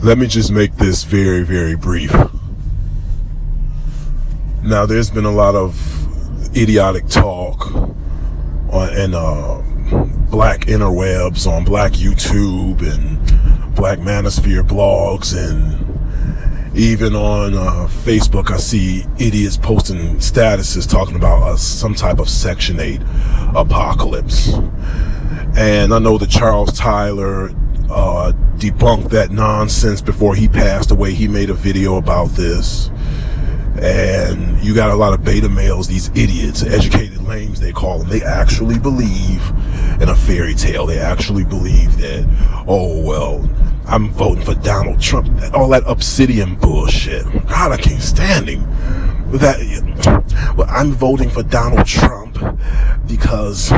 Let me just make this very, very brief. Now, there's been a lot of idiotic talk in black interwebs, on black YouTube and black manosphere blogs, and even on Facebook. I see idiots posting statuses talking about some type of Section 8 apocalypse. And I know that Charles Tyler debunked that nonsense before he passed away. He made a video about this. And you got a lot of beta males, these idiots, educated lames they call them. They actually believe in a fairy tale. They actually believe that, oh, well, I'm voting for Donald Trump. All that obsidian bullshit. God, I can't stand him. Well, I'm voting for Donald Trump because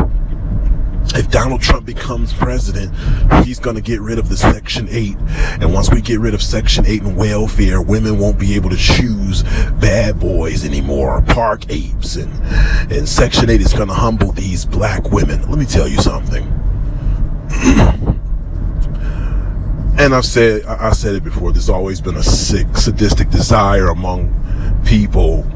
if Donald Trump becomes president, he's going to get rid of the Section 8. And once we get rid of Section 8 and welfare, women won't be able to choose bad boys anymore, park apes. And Section 8 is going to humble these black women. Let me tell you something. And I said it before, there's always been a sick, sadistic desire among people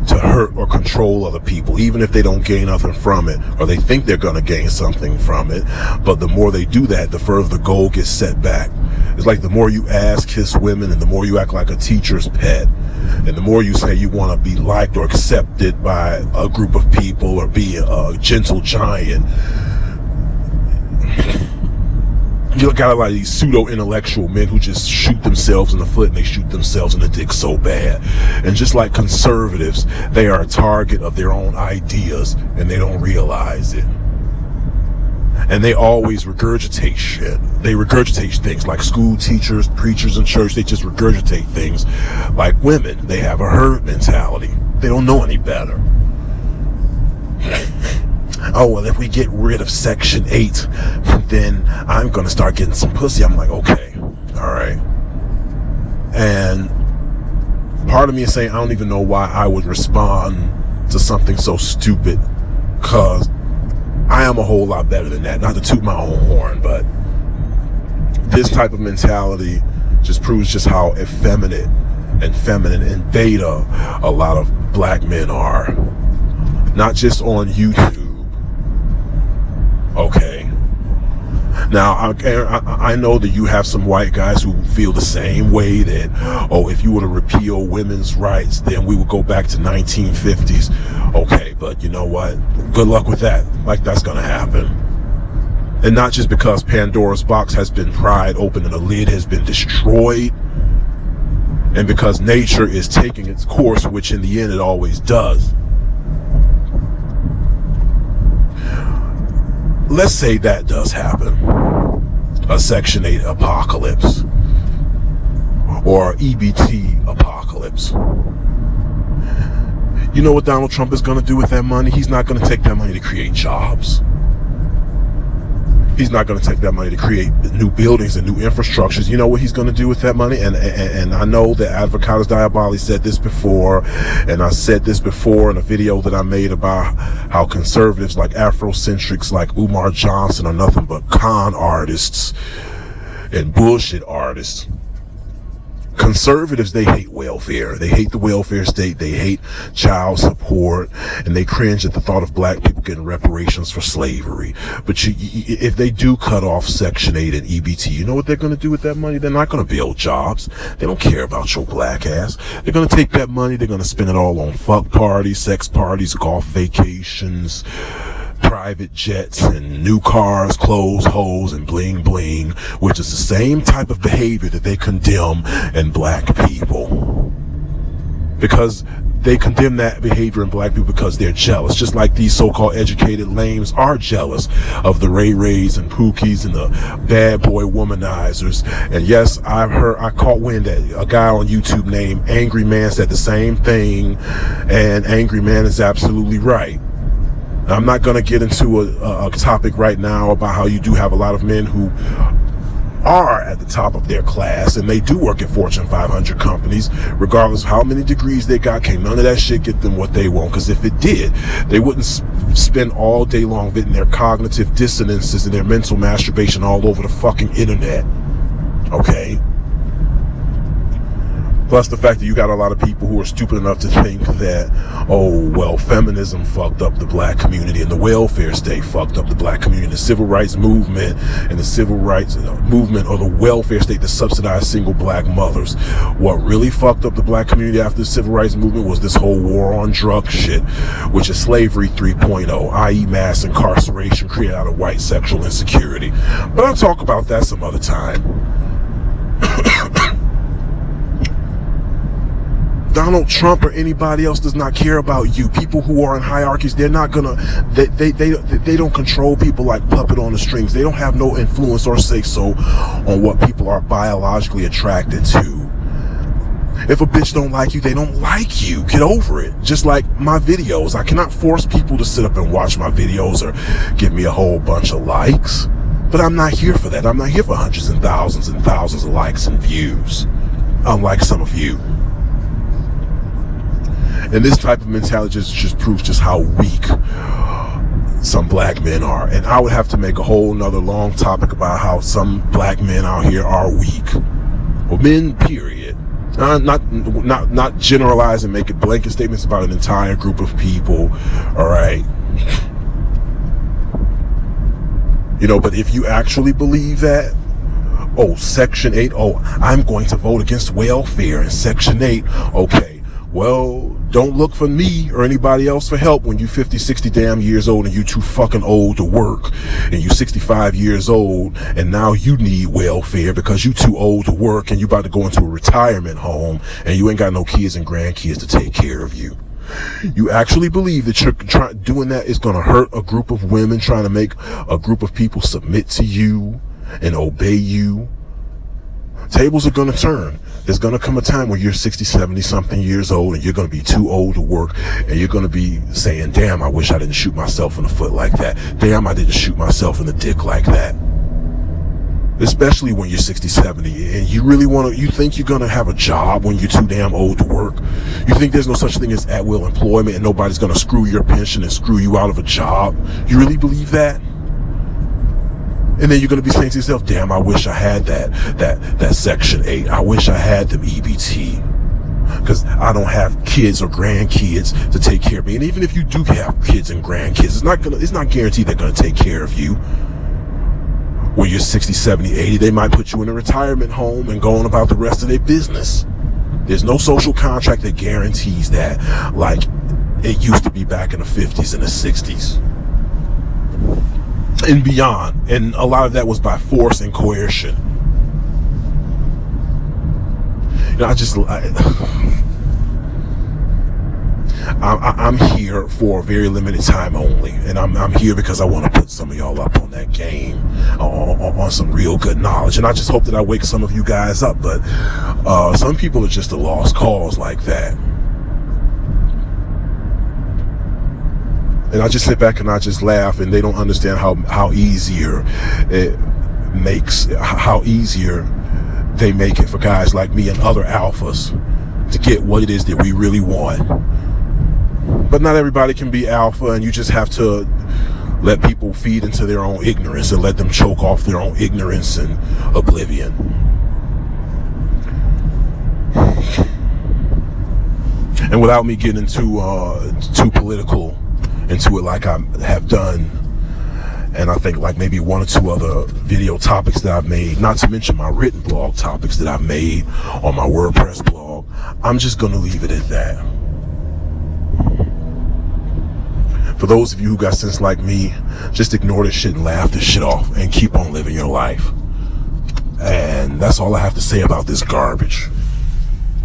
to hurt or control other people, even if they don't gain nothing from it, or they think they're going to gain something from it. But the more they do that, the further the goal gets set back. It's like the more you ass kiss women, and the more you act like a teacher's pet, and the more you say you want to be liked or accepted by a group of people, or be a gentle giant. You got a lot of these pseudo-intellectual men who just shoot themselves in the foot, and they shoot themselves in the dick so bad. And just like conservatives, they are a target of their own ideas, and they don't realize it. And they always regurgitate shit. They regurgitate things like school teachers, preachers in church. They just regurgitate things like women. They have a herd mentality. They don't know any better. Oh, well, if we get rid of Section 8, then I'm going to start getting some pussy. I'm like, okay, all right. And part of me is saying, I don't even know why I would respond to something so stupid, because I am a whole lot better than that. Not to toot my own horn, but this type of mentality just proves just how effeminate and feminine and beta a lot of black men are. Not just on YouTube. Okay. Now, I know that you have some white guys who feel the same way, that, oh, if you were to repeal women's rights, then we would go back to 1950s. Okay, but you know what? Good luck with that. Like, that's going to happen. And not just because Pandora's box has been pried open and the lid has been destroyed, and because nature is taking its course, which in the end it always does. Let's say that does happen, a Section 8 apocalypse, or EBT apocalypse. You know what Donald Trump is going to do with that money? He's not going to take that money to create jobs. He's not going to take that money to create new buildings and new infrastructures. You know what he's going to do with that money? And I know that Advocatus Diaboli said this before, and I said this before in a video that I made about how conservatives like Afrocentrics like Umar Johnson are nothing but con artists and bullshit artists. Conservatives, they hate welfare. They hate the welfare state. They hate child support, and they cringe at the thought of black people getting reparations for slavery. But if they do cut off Section 8 and EBT, you know what they're going to do with that money? They're not going to build jobs. They don't care about your black ass. They're going to take that money. They're going to spend it all on fuck parties, sex parties, golf vacations, private jets, and new cars, clothes, hoes, and bling bling, which is the same type of behavior that they condemn in black people. Because they condemn that behavior in black people because they're jealous, just like these so-called educated lames are jealous of the Ray Rays and Pookies and the bad boy womanizers. And yes, I caught wind that a guy on YouTube named Angry Man said the same thing, and Angry Man is absolutely right. I'm not going to get into a topic right now about how you do have a lot of men who are at the top of their class, and they do work at Fortune 500 companies. Regardless of how many degrees they got, can't none of that shit get them what they want. Because if it did, they wouldn't spend all day long venting their cognitive dissonances and their mental masturbation all over the fucking internet. Okay? Plus the fact that you got a lot of people who are stupid enough to think that, oh, well, feminism fucked up the black community and the welfare state fucked up the black community. The civil rights movement and the civil rights movement, or the welfare state that subsidized single black mothers. What really fucked up the black community after the civil rights movement was this whole war on drug shit, which is slavery 3.0, i.e. mass incarceration created out of white sexual insecurity. But I'll talk about that some other time. Donald Trump or anybody else does not care about you. People who are in hierarchies, they're not gonna, they don't control people like puppet on the strings. They don't have no influence or say so on what people are biologically attracted to. If a bitch don't like you, they don't like you. Get over it. Just like my videos. I cannot force people to sit up and watch my videos or give me a whole bunch of likes. But I'm not here for that. I'm not here for hundreds and thousands of likes and views. Unlike some of you. And this type of mentality just proves just how weak some black men are. And I would have to make a whole nother long topic about how some black men out here are weak. Well, men, period. Not generalize and make it blanket statements about an entire group of people. All right. You know, but if you actually believe that, oh, Section 8, oh, I'm going to vote against welfare in Section 8. Okay, well, don't look for me or anybody else for help when you 50, 60 damn years old and you too fucking old to work, and you 65 years old and now you need welfare because you too old to work and you about to go into a retirement home and you ain't got no kids and grandkids to take care of you. You actually believe that you're doing that is going to hurt a group of women, trying to make a group of people submit to you and obey you? Tables are going to turn. There's going to come a time where you're 60, 70 something years old and you're going to be too old to work, and you're going to be saying, damn, I wish I didn't shoot myself in the foot like that. Damn, I didn't shoot myself in the dick like that. Especially when you're 60, 70 and you really you think you're going to have a job when you're too damn old to work. You think there's no such thing as at-will employment and nobody's going to screw your pension and screw you out of a job. You really believe that? And then you're going to be saying to yourself, damn, I wish I had that Section 8. I wish I had them EBT. Because I don't have kids or grandkids to take care of me. And even if you do have kids and grandkids, it's not guaranteed they're going to take care of you. When you're 60, 70, 80, they might put you in a retirement home and go on about the rest of their business. There's no social contract that guarantees that, like it used to be back in the 50s and the 60s. And beyond. And a lot of that was by force and coercion. You know, I'm here for a very limited time only, and I'm here because I want to put some of y'all up on that game, on some real good knowledge, and I just hope that I wake some of you guys up. But some people are just a lost cause like that, and I just sit back and I just laugh, and they don't understand how easier they make it for guys like me and other alphas to get what it is that we really want. But not everybody can be alpha, and you just have to let people feed into their own ignorance and let them choke off their own ignorance and oblivion. And without me getting too political into it like I have done, and I think like maybe one or two other video topics that I've made, not to mention my written blog topics that I've made on my WordPress blog, I'm just going to leave it at that. For those of you who got sense like me, just ignore this shit and laugh this shit off and keep on living your life. And that's all I have to say about this garbage.